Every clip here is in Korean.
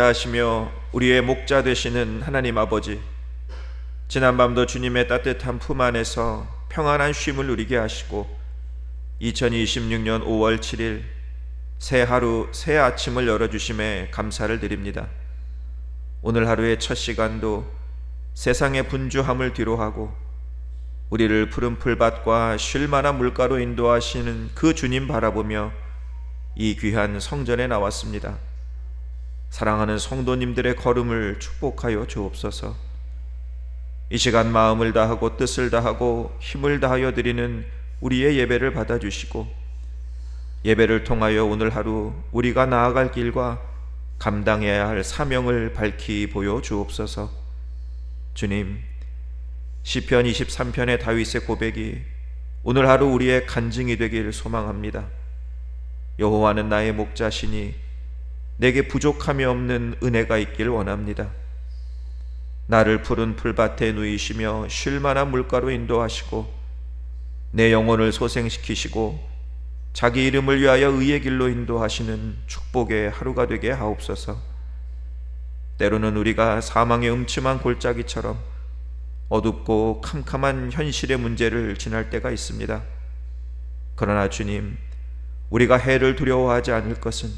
하시며 우리의 목자 되시는 하나님 아버지, 지난밤도 주님의 따뜻한 품 안에서 평안한 쉼을 누리게 하시고 2026년 5월 7일 새 하루 새 아침을 열어주심에 감사를 드립니다. 오늘 하루의 첫 시간도 세상의 분주함을 뒤로하고 우리를 푸른 풀밭과 쉴만한 물가로 인도하시는 그 주님 바라보며 이 귀한 성전에 나왔습니다. 사랑하는 성도님들의 걸음을 축복하여 주옵소서. 이 시간 마음을 다하고 뜻을 다하고 힘을 다하여 드리는 우리의 예배를 받아주시고 예배를 통하여 오늘 하루 우리가 나아갈 길과 감당해야 할 사명을 밝히 보여 주옵소서. 주님, 시편 23편의 다윗의 고백이 오늘 하루 우리의 간증이 되길 소망합니다. 여호와는 나의 목자시니 내게 부족함이 없는 은혜가 있길 원합니다. 나를 푸른 풀밭에 누이시며 쉴만한 물가로 인도하시고 내 영혼을 소생시키시고 자기 이름을 위하여 의의 길로 인도하시는 축복의 하루가 되게 하옵소서. 때로는 우리가 사망의 음침한 골짜기처럼 어둡고 캄캄한 현실의 문제를 지날 때가 있습니다. 그러나 주님, 우리가 해를 두려워하지 않을 것은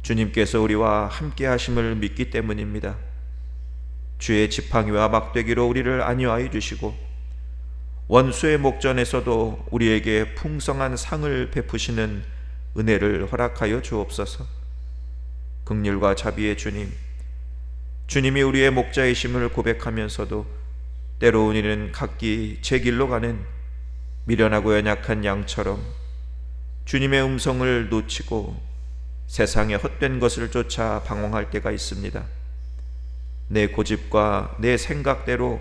주님께서 우리와 함께 하심을 믿기 때문입니다. 주의 지팡이와 막대기로 우리를 안위하여 주시고 원수의 목전에서도 우리에게 풍성한 상을 베푸시는 은혜를 허락하여 주옵소서. 긍휼과 자비의 주님, 주님이 우리의 목자이심을 고백하면서도 때로 우리는 각기 제 길로 가는 미련하고 연약한 양처럼 주님의 음성을 놓치고 세상의 헛된 것을 쫓아 방황할 때가 있습니다. 내 고집과 내 생각대로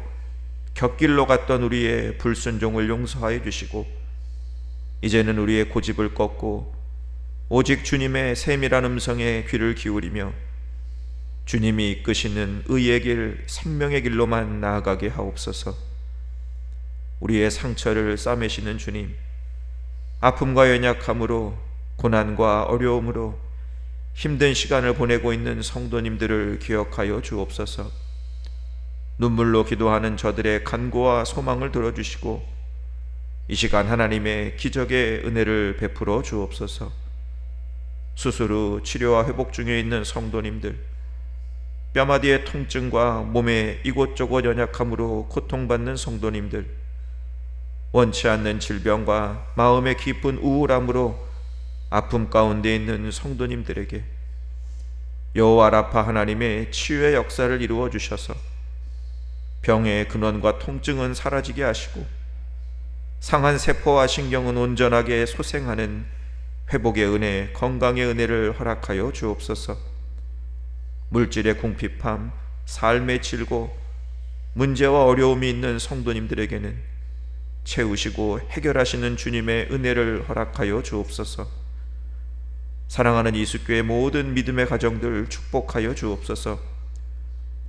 곁길로 갔던 우리의 불순종을 용서하여 주시고 이제는 우리의 고집을 꺾고 오직 주님의 세밀한 음성에 귀를 기울이며 주님이 이끄시는 의의 길, 생명의 길로만 나아가게 하옵소서. 우리의 상처를 싸매시는 주님, 아픔과 연약함으로 고난과 어려움으로 힘든 시간을 보내고 있는 성도님들을 기억하여 주옵소서. 눈물로 기도하는 저들의 간구와 소망을 들어주시고 이 시간 하나님의 기적의 은혜를 베풀어 주옵소서. 수술 후 치료와 회복 중에 있는 성도님들, 뼈마디의 통증과 몸의 이곳저곳 연약함으로 고통받는 성도님들, 원치 않는 질병과 마음의 깊은 우울함으로 아픔 가운데 있는 성도님들에게 여호와 라파 하나님의 치유의 역사를 이루어 주셔서 병의 근원과 통증은 사라지게 하시고 상한 세포와 신경은 온전하게 소생하는 회복의 은혜, 건강의 은혜를 허락하여 주옵소서. 물질의 궁핍함, 삶의 질고, 문제와 어려움이 있는 성도님들에게는 채우시고 해결하시는 주님의 은혜를 허락하여 주옵소서. 사랑하는 이수교의 모든 믿음의 가정들 축복하여 주옵소서.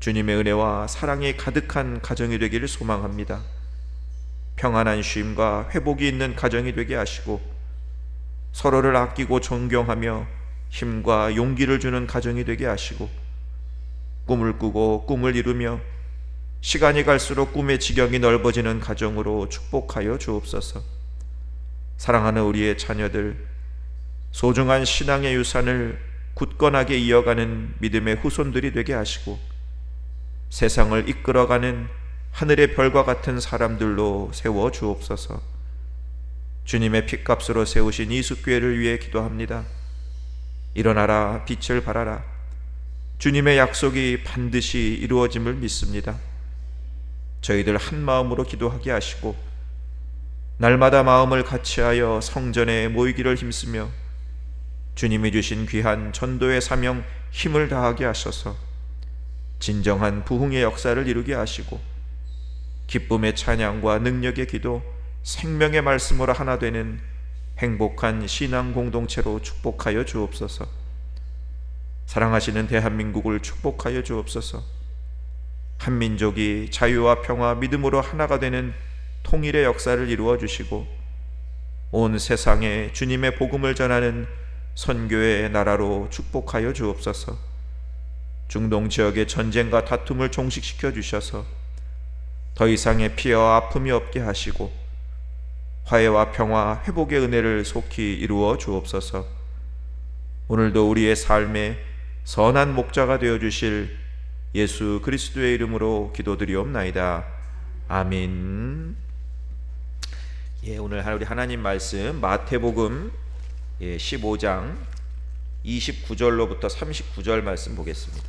주님의 은혜와 사랑이 가득한 가정이 되기를 소망합니다. 평안한 쉼과 회복이 있는 가정이 되게 하시고 서로를 아끼고 존경하며 힘과 용기를 주는 가정이 되게 하시고 꿈을 꾸고 꿈을 이루며 시간이 갈수록 꿈의 지경이 넓어지는 가정으로 축복하여 주옵소서. 사랑하는 우리의 자녀들, 소중한 신앙의 유산을 굳건하게 이어가는 믿음의 후손들이 되게 하시고 세상을 이끌어가는 하늘의 별과 같은 사람들로 세워 주옵소서. 주님의 핏값으로 세우신 이숫교회를 위해 기도합니다. 일어나라, 빛을 발하라. 주님의 약속이 반드시 이루어짐을 믿습니다. 저희들 한 마음으로 기도하게 하시고 날마다 마음을 같이하여 성전에 모이기를 힘쓰며 주님이 주신 귀한 전도의 사명 힘을 다하게 하셔서 진정한 부흥의 역사를 이루게 하시고 기쁨의 찬양과 능력의 기도, 생명의 말씀으로 하나 되는 행복한 신앙 공동체로 축복하여 주옵소서. 사랑하시는 대한민국을 축복하여 주옵소서. 한민족이 자유와 평화, 믿음으로 하나가 되는 통일의 역사를 이루어 주시고 온 세상에 주님의 복음을 전하는 선교의 나라로 축복하여 주옵소서. 중동 지역의 전쟁과 다툼을 종식시켜 주셔서 더 이상의 피해와 아픔이 없게 하시고 화해와 평화, 회복의 은혜를 속히 이루어 주옵소서. 오늘도 우리의 삶에 선한 목자가 되어 주실 예수 그리스도의 이름으로 기도드리옵나이다. 아멘. 오늘 우리 하나님 말씀 마태복음 15장 29절로부터 39절 말씀 보겠습니다.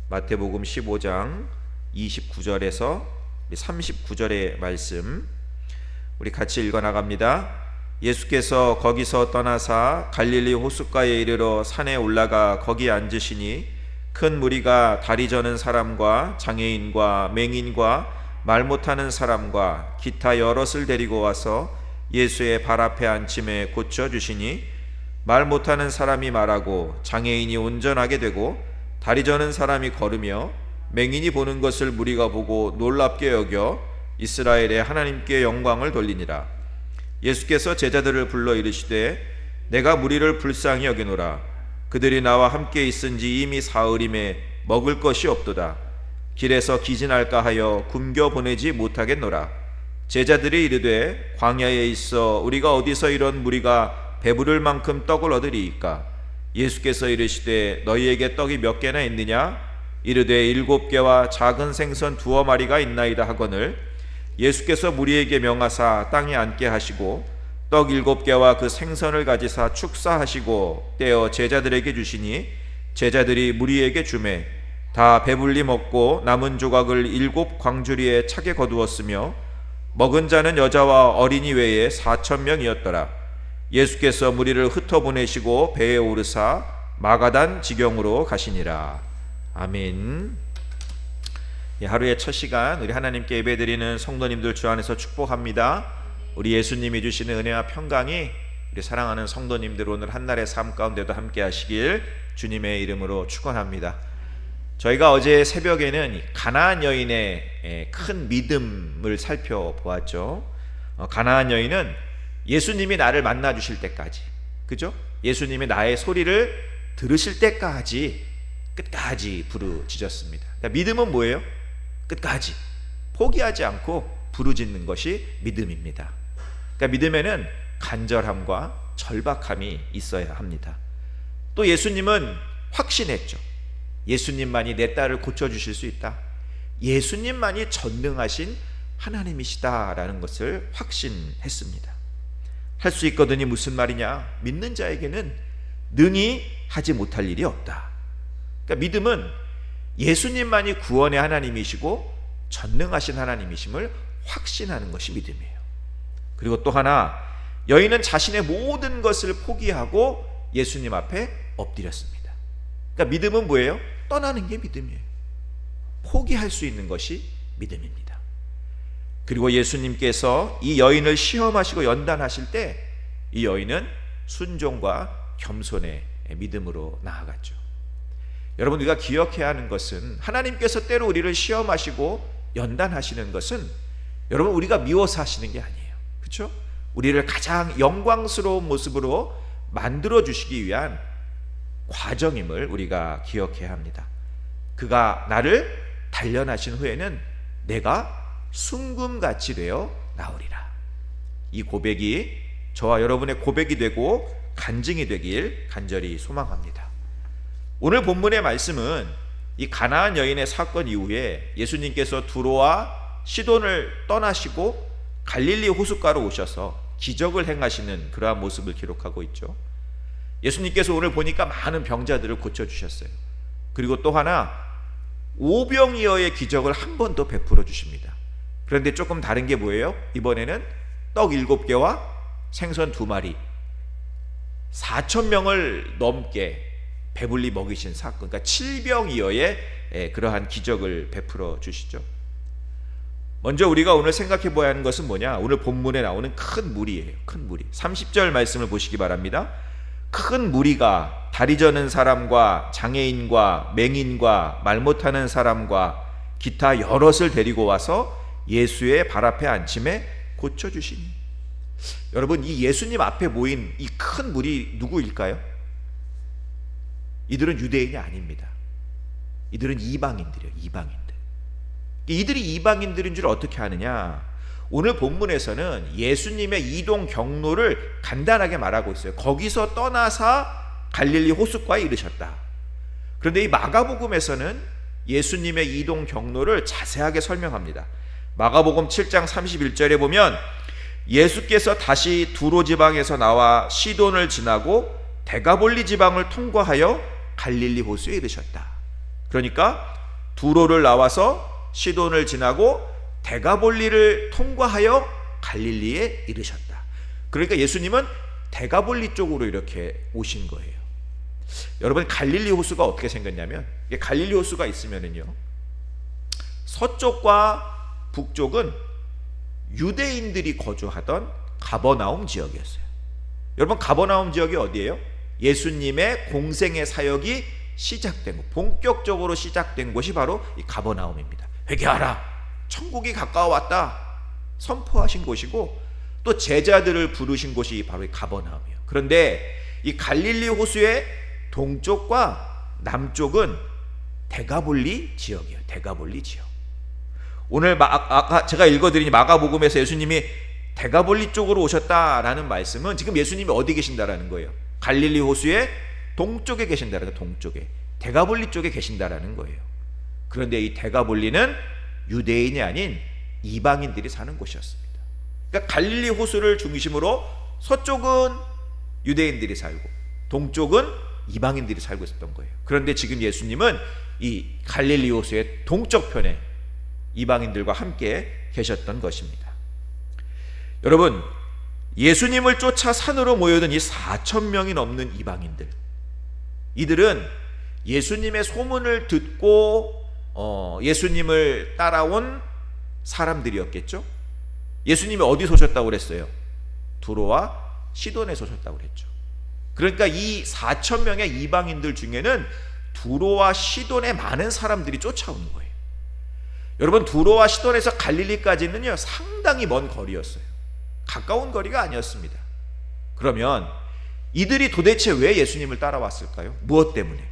마태복음 15장 29절에서 39절의 말씀 우리 같이 읽어 나갑니다. 예수께서 거기서 떠나사 갈릴리 호숫가에 이르러 산에 올라가 거기 앉으시니 큰 무리가 다리 저는 사람과 장애인과 맹인과 말 못하는 사람과 기타 여럿을 데리고 와서 예수의 발 앞에 앉힘에 고쳐주시니 말 못하는 사람이 말하고 장애인이 온전하게 되고 다리 저는 사람이 걸으며 맹인이 보는 것을 무리가 보고 놀랍게 여겨 이스라엘의 하나님께 영광을 돌리니라. 예수께서 제자들을 불러 이르시되 내가 무리를 불쌍히 여기노라. 그들이 나와 함께 있은지 이미 사흘임에 먹을 것이 없도다. 길에서 기진할까 하여 굶겨 보내지 못하겠노라. 제자들이 이르되 광야에 있어 우리가 어디서 이런 무리가 배부를 만큼 떡을 얻으리이까. 예수께서 이르시되 너희에게 떡이 몇 개나 있느냐. 이르되 7개와 작은 생선 2마리가 있나이다 하거늘 예수께서 무리에게 명하사 땅에 앉게 하시고 떡 7개와 그 생선을 가지사 축사하시고 떼어 제자들에게 주시니 제자들이 무리에게 주매 다 배불리 먹고 남은 조각을 7 광주리에 차게 거두었으며 먹은 자는 여자와 어린이 외에 4,000명이었더라. 예수께서 무리를 흩어보내시고 배에 오르사 마가단 지경으로 가시니라. 아멘. 하루의 첫 시간 우리 하나님께 예배드리는 성도님들 주 안에서 축복합니다. 우리 예수님이 주시는 은혜와 평강이 우리 사랑하는 성도님들 오늘 한날의 삶 가운데도 함께 하시길 주님의 이름으로 축원합니다. 저희가 어제 새벽에는 가나안 여인의 큰 믿음을 살펴보았죠. 가나안 여인은 예수님이 나를 만나 주실 때까지, 그죠? 예수님이 나의 소리를 들으실 때까지 끝까지 부르짖었습니다. 그러니까 믿음은 뭐예요? 끝까지 포기하지 않고 부르짖는 것이 믿음입니다. 그러니까 믿음에는 간절함과 절박함이 있어야 합니다. 또 예수님은 확신했죠. 예수님만이 내 딸을 고쳐주실 수 있다. 예수님만이 전능하신 하나님이시다라는 것을 확신했습니다. 할 수 있거든이 무슨 말이냐? 믿는 자에게는 능히 하지 못할 일이 없다. 그러니까 믿음은 예수님만이 구원의 하나님이시고 전능하신 하나님이심을 확신하는 것이 믿음이에요. 그리고 또 하나, 여인은 자신의 모든 것을 포기하고 예수님 앞에 엎드렸습니다. 그러니까 믿음은 뭐예요? 떠나는 게 믿음이에요. 포기할 수 있는 것이 믿음입니다. 그리고 예수님께서 이 여인을 시험하시고 연단하실 때 이 여인은 순종과 겸손의 믿음으로 나아갔죠. 여러분, 우리가 기억해야 하는 것은 하나님께서 때로 우리를 시험하시고 연단하시는 것은 여러분 우리가 미워서 하시는 게 아니에요. 그렇죠? 우리를 가장 영광스러운 모습으로 만들어 주시기 위한 과정임을 우리가 기억해야 합니다. 그가 나를 단련하신 후에는 내가 순금같이 되어 나오리라. 이 고백이 저와 여러분의 고백이 되고 간증이 되길 간절히 소망합니다. 오늘 본문의 말씀은 이 가나안 여인의 사건 이후에 예수님께서 두로와 시돈을 떠나시고 갈릴리 호숫가로 오셔서 기적을 행하시는 그러한 모습을 기록하고 있죠. 예수님께서 오늘 보니까 많은 병자들을 고쳐주셨어요. 그리고 또 하나, 오병이어의 기적을 한 번 더 베풀어 주십니다. 그런데 조금 다른 게 뭐예요? 이번에는 떡 7개와 생선 2마리 4,000명을 넘게 배불리 먹이신 사건, 그러니까 7병이어의 그러한 기적을 베풀어 주시죠. 먼저 우리가 오늘 생각해 보아야 하는 것은 뭐냐? 오늘 본문에 나오는 큰 무리예요. 큰 무리. 30절 말씀을 보시기 바랍니다. 큰 무리가 다리 저는 사람과 장애인과 맹인과 말 못하는 사람과 기타 여럿을 데리고 와서 예수의 발 앞에 앉힘에 고쳐주시니. 여러분, 이 예수님 앞에 모인 이 큰 무리 누구일까요? 이들은 유대인이 아닙니다. 이들은 이방인들이에요. 이방인들. 이들이 이방인들인 줄 어떻게 아느냐? 오늘 본문에서는 예수님의 이동 경로를 간단하게 말하고 있어요. 거기서 떠나서 갈릴리 호숫가에 이르셨다. 그런데 이 마가복음에서는 예수님의 이동 경로를 자세하게 설명합니다. 마가복음 7장 31절에 보면 예수께서 다시 두로 지방에서 나와 시돈을 지나고 데가볼리 지방을 통과하여 갈릴리 호수에 이르셨다. 그러니까 두로를 나와서 시돈을 지나고 데가볼리를 통과하여 갈릴리에 이르셨다. 그러니까 예수님은 데가볼리 쪽으로 이렇게 오신 거예요. 여러분, 갈릴리 호수가 어떻게 생겼냐면, 갈릴리 호수가 있으면은요, 서쪽과 북쪽은 유대인들이 거주하던 가버나움 지역이었어요. 여러분, 가버나움 지역이 어디예요? 예수님의 공생의 사역이 시작된 곳, 본격적으로 시작된 곳이 바로 이 가버나움입니다. 회개하라, 천국이 가까워왔다 선포하신 곳이고, 또 제자들을 부르신 곳이 바로 이 가버나움이에요. 그런데 이 갈릴리 호수의 동쪽과 남쪽은 데가볼리 지역이에요. 데가볼리 지역. 오늘 아까 제가 읽어드린 마가복음에서 예수님이 데가볼리 쪽으로 오셨다라는 말씀은 지금 예수님이 어디 계신다라는 거예요? 갈릴리 호수의 동쪽에 계신다라는 거예요. 동쪽에, 데가볼리 쪽에 계신다라는 거예요. 그런데 이 데가볼리는 유대인이 아닌 이방인들이 사는 곳이었습니다. 그러니까 갈릴리 호수를 중심으로 서쪽은 유대인들이 살고 동쪽은 이방인들이 살고 있었던 거예요. 그런데 지금 예수님은 이 갈릴리 호수의 동쪽 편에 이방인들과 함께 계셨던 것입니다. 여러분, 예수님을 쫓아 산으로 모여든 이 4,000명이 넘는 이방인들, 이들은 예수님의 소문을 듣고 예수님을 따라온 사람들이었겠죠. 예수님이 어디서 오셨다고 그랬어요? 두로와 시돈에서 오셨다고 그랬죠. 그러니까 이 4,000명의 이방인들 중에는 두로와 시돈의 많은 사람들이 쫓아오는 거예요. 여러분, 두로와 시돈에서 갈릴리까지는요, 상당히 먼 거리였어요. 가까운 거리가 아니었습니다. 그러면 이들이 도대체 왜 예수님을 따라왔을까요? 무엇 때문에?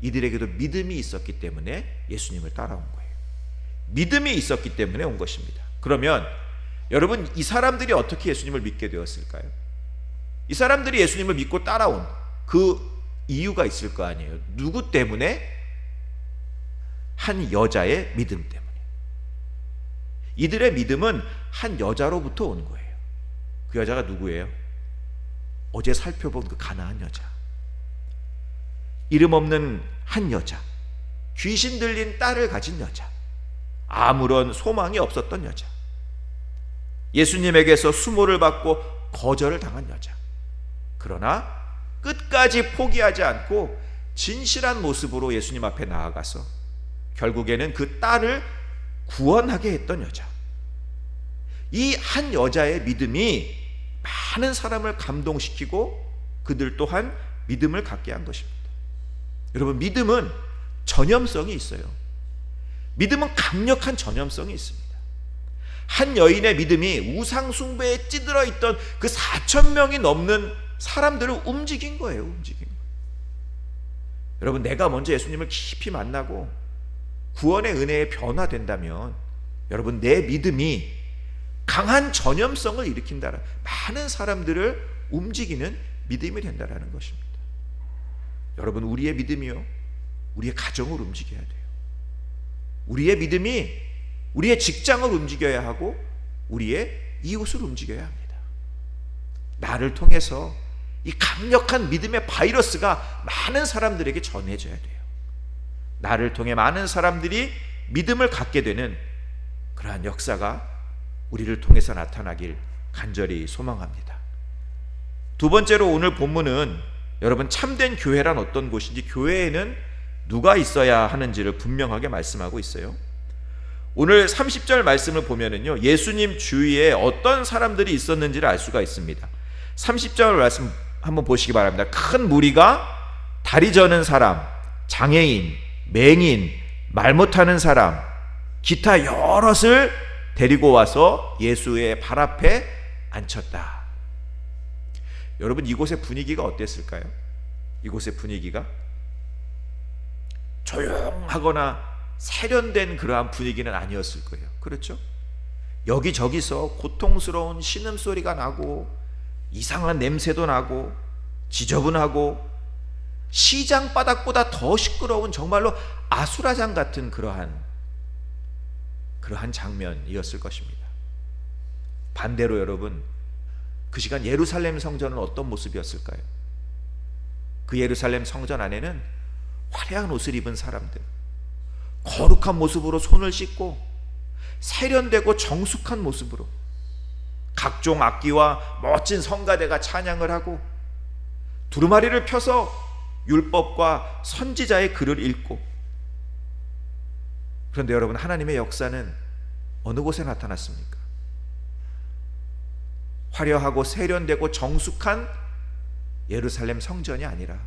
이들에게도 믿음이 있었기 때문에 예수님을 따라온 거예요. 믿음이 있었기 때문에 온 것입니다. 그러면 여러분, 이 사람들이 어떻게 예수님을 믿게 되었을까요? 이 사람들이 예수님을 믿고 따라온 그 이유가 있을 거 아니에요. 누구 때문에? 한 여자의 믿음 때문에. 이들의 믿음은 한 여자로부터 온 거예요. 그 여자가 누구예요? 어제 살펴본 그 가나안 여자, 이름 없는 한 여자, 귀신 들린 딸을 가진 여자, 아무런 소망이 없었던 여자, 예수님에게서 수모를 받고 거절을 당한 여자. 그러나 끝까지 포기하지 않고 진실한 모습으로 예수님 앞에 나아가서 결국에는 그 딸을 구원하게 했던 여자. 이 한 여자의 믿음이 많은 사람을 감동시키고 그들 또한 믿음을 갖게 한 것입니다. 여러분, 믿음은 전염성이 있어요. 믿음은 강력한 전염성이 있습니다. 한 여인의 믿음이 우상 숭배에 찌들어 있던 그 4,000명이 넘는 사람들을 움직인 거예요. 움직인 거예요. 여러분, 내가 먼저 예수님을 깊이 만나고 구원의 은혜에 변화된다면 여러분, 내 믿음이 강한 전염성을 일으킨다는, 많은 사람들을 움직이는 믿음이 된다는 것입니다. 여러분, 우리의 믿음이요, 우리의 가정을 움직여야 돼요. 우리의 믿음이 우리의 직장을 움직여야 하고 우리의 이웃을 움직여야 합니다. 나를 통해서 이 강력한 믿음의 바이러스가 많은 사람들에게 전해져야 돼요. 나를 통해 많은 사람들이 믿음을 갖게 되는 그러한 역사가 우리를 통해서 나타나길 간절히 소망합니다. 두 번째로, 오늘 본문은 여러분, 참된 교회란 어떤 곳인지, 교회에는 누가 있어야 하는지를 분명하게 말씀하고 있어요. 오늘 30절 말씀을 보면은요, 예수님 주위에 어떤 사람들이 있었는지를 알 수가 있습니다. 30절 말씀 한번 보시기 바랍니다. 큰 무리가 다리 저는 사람, 장애인, 맹인, 말 못하는 사람, 기타 여럿을 데리고 와서 예수의 발 앞에 앉혔다. 여러분, 이곳의 분위기가 어땠을까요? 이곳의 분위기가 조용하거나 세련된 그러한 분위기는 아니었을 거예요. 그렇죠? 여기저기서 고통스러운 신음소리가 나고 이상한 냄새도 나고 지저분하고 시장 바닥보다 더 시끄러운 정말로 아수라장 같은 그러한 장면이었을 것입니다. 반대로 여러분, 그 시간 예루살렘 성전은 어떤 모습이었을까요? 그 예루살렘 성전 안에는 화려한 옷을 입은 사람들, 거룩한 모습으로 손을 씻고 세련되고 정숙한 모습으로 각종 악기와 멋진 성가대가 찬양을 하고 두루마리를 펴서 율법과 선지자의 글을 읽고. 그런데 여러분, 하나님의 역사는 어느 곳에 나타났습니까? 화려하고 세련되고 정숙한 예루살렘 성전이 아니라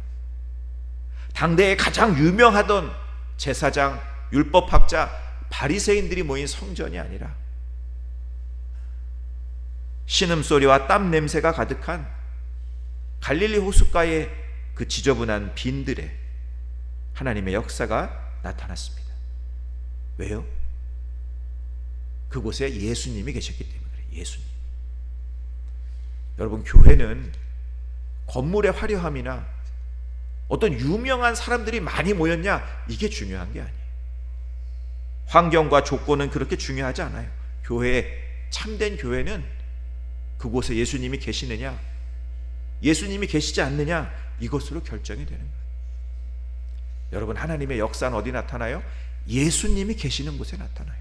당대에 가장 유명하던 제사장, 율법학자, 바리새인들이 모인 성전이 아니라 신음소리와 땀 냄새가 가득한 갈릴리 호숫가의 그 지저분한 빈들에 하나님의 역사가 나타났습니다. 왜요? 그곳에 예수님이 계셨기 때문에 그래요. 예수님. 여러분, 교회는 건물의 화려함이나 어떤 유명한 사람들이 많이 모였냐, 이게 중요한 게 아니에요. 환경과 조건은 그렇게 중요하지 않아요. 참된 교회는 그곳에 예수님이 계시느냐, 예수님이 계시지 않느냐, 이것으로 결정이 되는 거예요. 여러분, 하나님의 역사는 어디 나타나요? 예수님이 계시는 곳에 나타나요.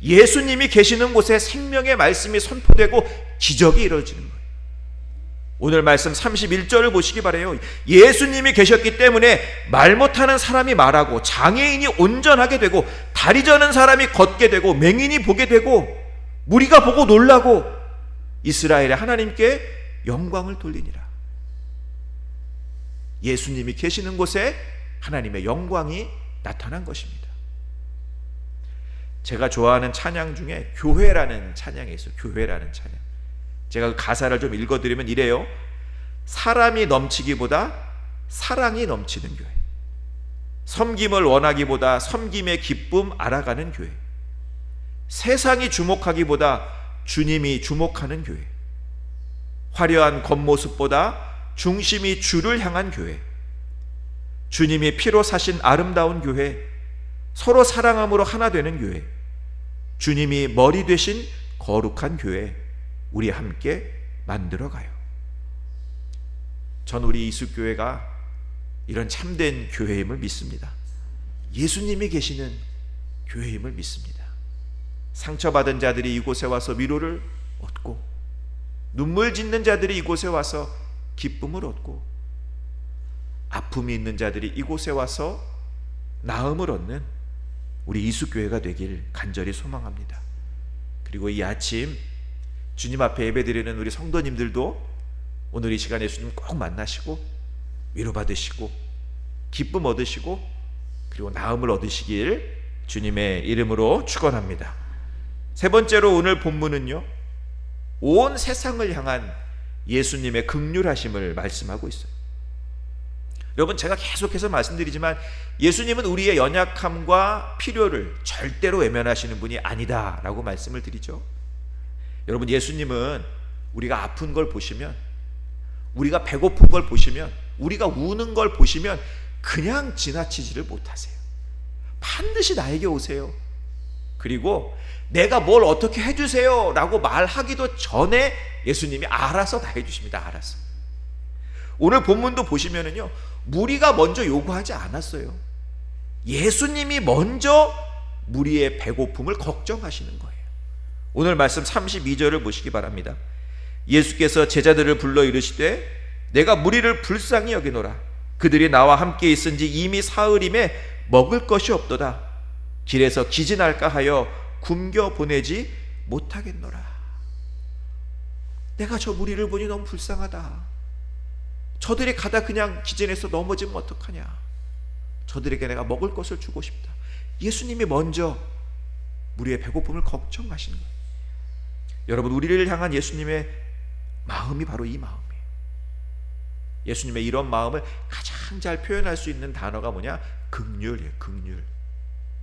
예수님이 계시는 곳에 생명의 말씀이 선포되고 기적이 이루어지는 거예요. 오늘 말씀 31절을 보시기 바라요. 예수님이 계셨기 때문에 말 못하는 사람이 말하고 장애인이 온전하게 되고 다리 저는 사람이 걷게 되고 맹인이 보게 되고 무리가 보고 놀라고 이스라엘의 하나님께 영광을 돌리니라. 예수님이 계시는 곳에 하나님의 영광이 나타난 것입니다. 제가 좋아하는 찬양 중에 교회라는 찬양이 있어요. 교회라는 찬양. 제가 그 가사를 좀 읽어드리면 이래요. 사람이 넘치기보다 사랑이 넘치는 교회, 섬김을 원하기보다 섬김의 기쁨 알아가는 교회, 세상이 주목하기보다 주님이 주목하는 교회, 화려한 겉모습보다 중심이 주를 향한 교회, 주님이 피로 사신 아름다운 교회, 서로 사랑함으로 하나 되는 교회, 주님이 머리 되신 거룩한 교회, 우리 함께 만들어가요. 전 우리 이수교회가 이런 참된 교회임을 믿습니다. 예수님이 계시는 교회임을 믿습니다. 상처받은 자들이 이곳에 와서 위로를 얻고, 눈물 짓는 자들이 이곳에 와서 기쁨을 얻고, 아픔이 있는 자들이 이곳에 와서 나음을 얻는 우리 이수교회가 되길 간절히 소망합니다. 그리고 이 아침 주님 앞에 예배드리는 우리 성도님들도 오늘 이 시간에 예수님 꼭 만나시고 위로받으시고 기쁨 얻으시고 그리고 나음을 얻으시길 주님의 이름으로 축원합니다. 세 번째로 오늘 본문은요, 온 세상을 향한 예수님의 긍휼하심을 말씀하고 있어요. 여러분, 제가 계속해서 말씀드리지만 예수님은 우리의 연약함과 필요를 절대로 외면하시는 분이 아니다라고 말씀을 드리죠. 여러분, 예수님은 우리가 아픈 걸 보시면, 우리가 배고픈 걸 보시면, 우리가 우는 걸 보시면 그냥 지나치지를 못하세요. 반드시 나에게 오세요. 그리고 내가 뭘 어떻게 해주세요 라고 말하기도 전에 예수님이 알아서 다 해주십니다. 알아서. 오늘 본문도 보시면은요, 무리가 먼저 요구하지 않았어요. 예수님이 먼저 무리의 배고픔을 걱정하시는 거예요. 오늘 말씀 32절을 보시기 바랍니다. 예수께서 제자들을 불러 이르시되 내가 무리를 불쌍히 여기노라. 그들이 나와 함께 있은지 이미 사흘임에 먹을 것이 없도다. 길에서 기진할까 하여 굶겨 보내지 못하겠노라. 내가 저 무리를 보니 너무 불쌍하다. 저들이 가다 그냥 기진해서 넘어지면 어떡하냐. 저들에게 내가 먹을 것을 주고 싶다. 예수님이 먼저 우리의 배고픔을 걱정하시는 거예요. 여러분, 우리를 향한 예수님의 마음이 바로 이 마음이에요. 예수님의 이런 마음을 가장 잘 표현할 수 있는 단어가 뭐냐? 긍휼이에요. 긍휼.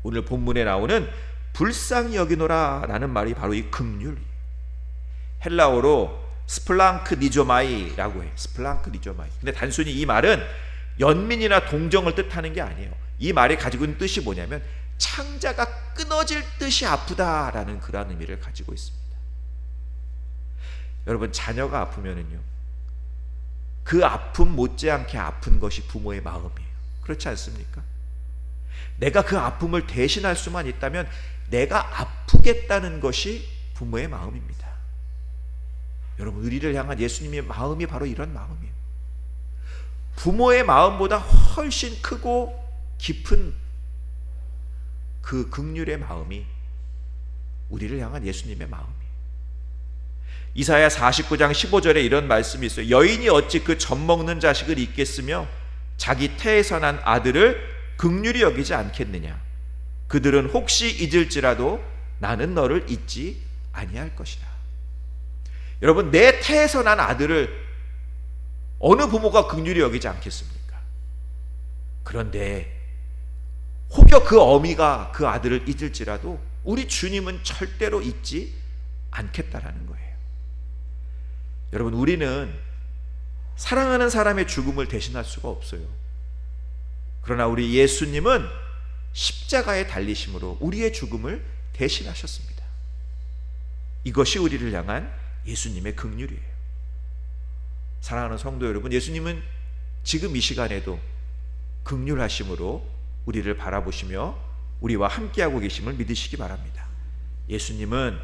오늘 본문에 나오는 불쌍히 여기노라 라는 말이 바로 이 긍휼이에요. 헬라어로 스플랑크니조마이라고 해요. 스플랑크니조마이. 근데 단순히 이 말은 연민이나 동정을 뜻하는 게 아니에요. 이 말이 가지고 있는 뜻이 뭐냐면 창자가 끊어질 듯이 아프다라는 그런 의미를 가지고 있습니다. 여러분, 자녀가 아프면은요, 그 아픔 못지않게 아픈 것이 부모의 마음이에요. 그렇지 않습니까? 내가 그 아픔을 대신할 수만 있다면 내가 아프겠다는 것이 부모의 마음입니다. 여러분, 우리를 향한 예수님의 마음이 바로 이런 마음이에요. 부모의 마음보다 훨씬 크고 깊은 그 긍휼의 마음이 우리를 향한 예수님의 마음이에요. 이사야 49장 15절에 이런 말씀이 있어요. 여인이 어찌 그 젖먹는 자식을 잊겠으며 자기 태에서 난 아들을 긍휼히 여기지 않겠느냐. 그들은 혹시 잊을지라도 나는 너를 잊지 아니할 것이라. 여러분, 내 태에서 난 아들을 어느 부모가 긍휼히 여기지 않겠습니까? 그런데 혹여 그 어미가 그 아들을 잊을지라도 우리 주님은 절대로 잊지 않겠다라는 거예요. 여러분, 우리는 사랑하는 사람의 죽음을 대신할 수가 없어요. 그러나 우리 예수님은 십자가에 달리심으로 우리의 죽음을 대신하셨습니다. 이것이 우리를 향한 예수님의 긍휼이에요. 사랑하는 성도 여러분, 예수님은 지금 이 시간에도 긍휼하심으로 우리를 바라보시며 우리와 함께하고 계심을 믿으시기 바랍니다. 예수님은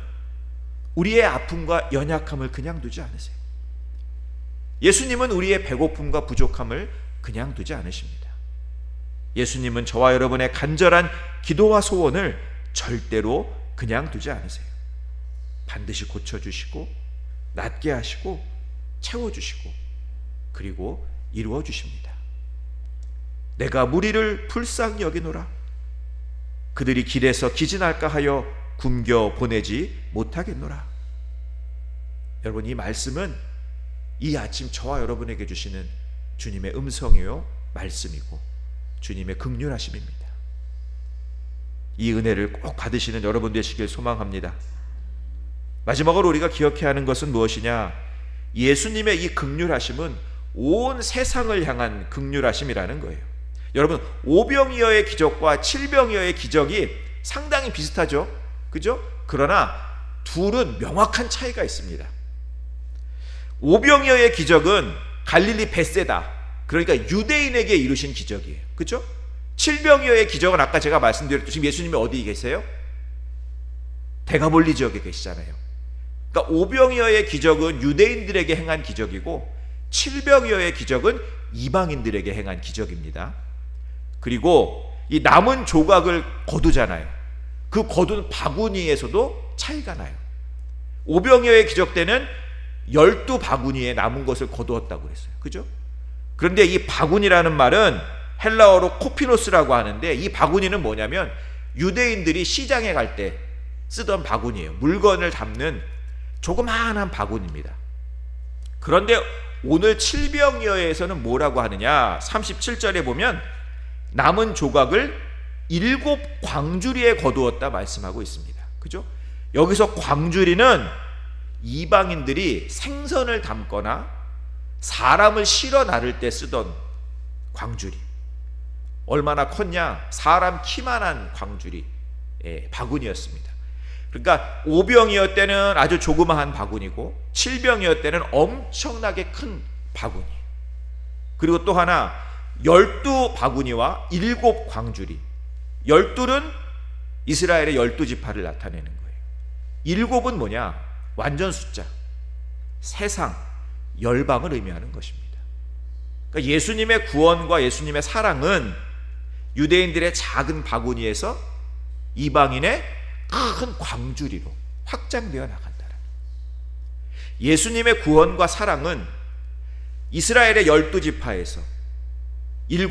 우리의 아픔과 연약함을 그냥 두지 않으세요. 예수님은 우리의 배고픔과 부족함을 그냥 두지 않으십니다. 예수님은 저와 여러분의 간절한 기도와 소원을 절대로 그냥 두지 않으세요. 반드시 고쳐주시고 낫게 하시고 채워주시고 그리고 이루어주십니다. 내가 무리를 불쌍히 여기노라. 그들이 길에서 기진할까 하여 굶겨 보내지 못하겠노라. 여러분, 이 말씀은 이 아침 저와 여러분에게 주시는 주님의 음성이요 말씀이고 주님의 긍휼하심입니다. 이 은혜를 꼭 받으시는 여러분 되시길 소망합니다. 마지막으로 우리가 기억해야 하는 것은 무엇이냐? 예수님의 이 긍휼하심은 온 세상을 향한 긍휼하심이라는 거예요. 여러분, 오병이어의 기적과 칠병이어의 기적이 상당히 비슷하죠? 그죠? 그러나 둘은 명확한 차이가 있습니다. 오병이어의 기적은 갈릴리 벳세다, 그러니까 유대인에게 이루신 기적이에요. 그죠? 칠병이어의 기적은 아까 제가 말씀드렸듯이 지금 예수님이 어디 계세요? 데가볼리 지역에 계시잖아요. 그러니까 오병이어의 기적은 유대인들에게 행한 기적이고 칠병이어의 기적은 이방인들에게 행한 기적입니다. 그리고 이 남은 조각을 거두잖아요. 그 거둔 바구니에서도 차이가 나요. 오병이어의 기적 때는 12바구니에 남은 것을 거두었다고 그랬어요. 그죠? 그런데 이 바구니라는 말은 헬라어로 코피노스라고 하는데, 이 바구니는 뭐냐면 유대인들이 시장에 갈 때 쓰던 바구니예요. 물건을 담는 조그마한 바구니입니다. 그런데 오늘 칠병이어에서는 뭐라고 하느냐? 37절에 보면 남은 조각을 7광주리에 거두었다 말씀하고 있습니다. 그죠? 여기서 광주리는 이방인들이 생선을 담거나 사람을 실어 나를 때 쓰던 광주리. 얼마나 컸냐? 사람 키만한 광주리, 바구니였습니다. 그러니까 오병이어 때는 아주 조그마한 바구니고 칠병이어 때는 엄청나게 큰 바구니. 그리고 또 하나 12바구니와 7광주리. 12는 이스라엘의 12지파를 나타내는 거예요. 7은 뭐냐? 완전 숫자, 세상, 열방을 의미하는 것입니다. 그러니까 예수님의 구원과 예수님의 사랑은 유대인들의 작은 바구니에서 이방인의 큰 광주리로 확장되어 나간다는. 예수님의 구원과 사랑은 이스라엘의 12지파에서 7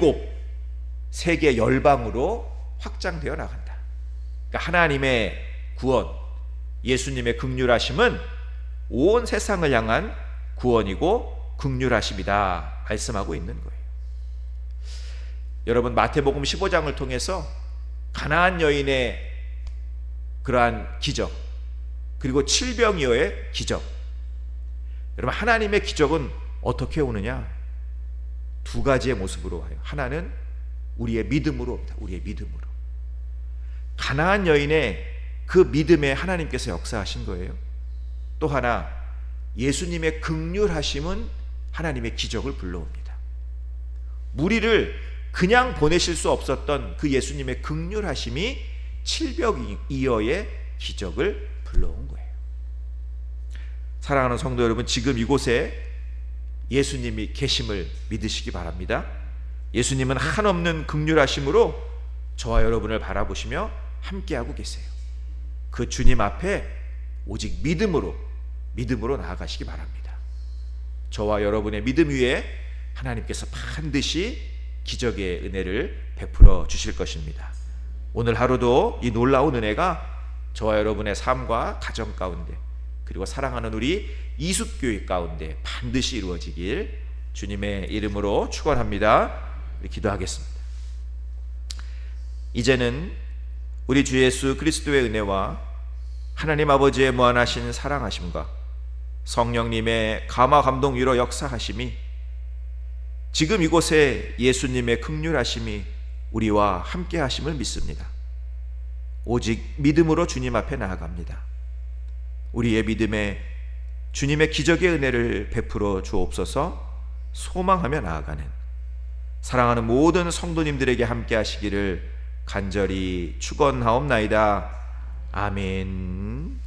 세계 열방으로 확장되어 나간다. 그러니까 하나님의 구원, 예수님의 긍휼하심은 온 세상을 향한 구원이고 긍휼하심이다 말씀하고 있는 거예요. 여러분, 마태복음 15장을 통해서 가나안 여인의 그러한 기적, 그리고 칠병이어의 기적, 여러분, 하나님의 기적은 어떻게 오느냐? 두 가지의 모습으로 와요. 하나는 우리의 믿음으로 옵니다. 우리의 믿음으로. 가나안 여인의 그 믿음에 하나님께서 역사하신 거예요. 또 하나, 예수님의 긍휼하심은 하나님의 기적을 불러옵니다. 무리를 그냥 보내실 수 없었던 그 예수님의 긍휼하심이 칠병이어의 기적을 불러온 거예요. 사랑하는 성도 여러분, 지금 이곳에 예수님이 계심을 믿으시기 바랍니다. 예수님은 한없는 긍휼하심으로 저와 여러분을 바라보시며 함께하고 계세요. 그 주님 앞에 오직 믿음으로 나아가시기 바랍니다. 저와 여러분의 믿음 위에 하나님께서 반드시 기적의 은혜를 베풀어 주실 것입니다. 오늘 하루도 이 놀라운 은혜가 저와 여러분의 삶과 가정 가운데, 그리고 사랑하는 우리 이숙교회 가운데 반드시 이루어지길 주님의 이름으로 축원합니다. 우리 기도하겠습니다. 이제는 우리 주 예수 그리스도의 은혜와 하나님 아버지의 무한하신 사랑하심과 성령님의 감화 감동 위로 역사하심이 지금 이곳에 예수님의 긍휼하심이 우리와 함께 하심을 믿습니다. 오직 믿음으로 주님 앞에 나아갑니다. 우리의 믿음에 주님의 기적의 은혜를 베풀어 주옵소서. 소망하며 나아가는 사랑하는 모든 성도님들에게 함께 하시기를 간절히 축원하옵나이다. 아멘.